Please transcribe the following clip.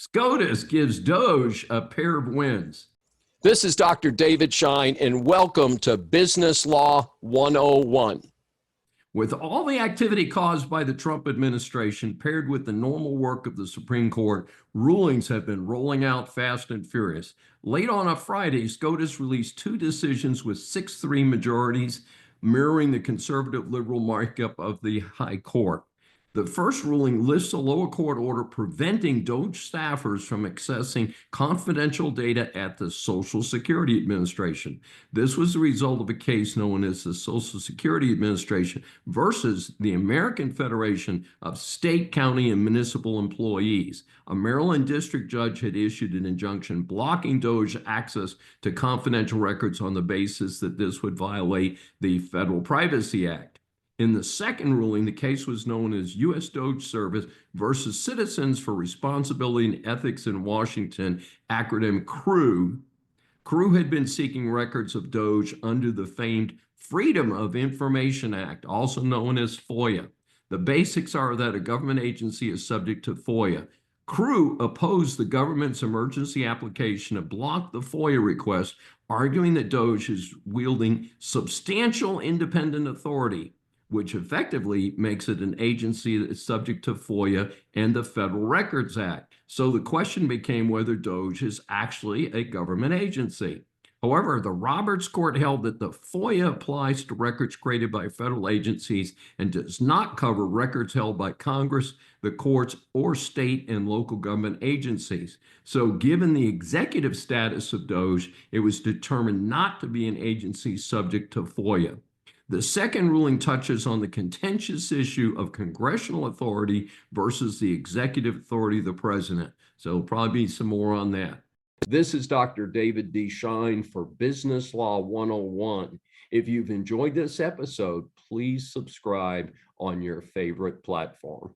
SCOTUS gives DOGE a pair of wins. This is Dr. David Shine, and welcome to Business Law 101. With all the activity caused by the Trump administration paired with the normal work of the Supreme Court, rulings have been rolling out fast and furious. Late on a Friday, SCOTUS released two decisions with 6-3 majorities, mirroring the conservative liberal markup of the High Court. The first ruling lifts a lower court order preventing DOGE staffers from accessing confidential data at the Social Security Administration. This was the result of a case known as the Social Security Administration versus the American Federation of State, County, and Municipal Employees. A Maryland district judge had issued an injunction blocking DOGE access to confidential records on the basis that this would violate the Federal Privacy Act. In the second ruling, the case was known as U.S. DOGE Service versus Citizens for Responsibility and Ethics in Washington, acronym CREW. CREW had been seeking records of DOGE under the famed Freedom of Information Act, also known as FOIA. The basics are that a government agency is subject to FOIA. CREW opposed the government's emergency application to block the FOIA request, arguing that DOGE is wielding substantial independent authority, which effectively makes it an agency that is subject to FOIA and the Federal Records Act. So the question became whether DOGE is actually a government agency. However, the Roberts Court held that the FOIA applies to records created by federal agencies and does not cover records held by Congress, the courts, or state and local government agencies. So given the executive status of DOGE, it was determined not to be an agency subject to FOIA. The second ruling touches on the contentious issue of congressional authority versus the executive authority of the president. So there'll probably be some more on that. This is Dr. David D. Shine for Business Law 101. If you've enjoyed this episode, please subscribe on your favorite platform.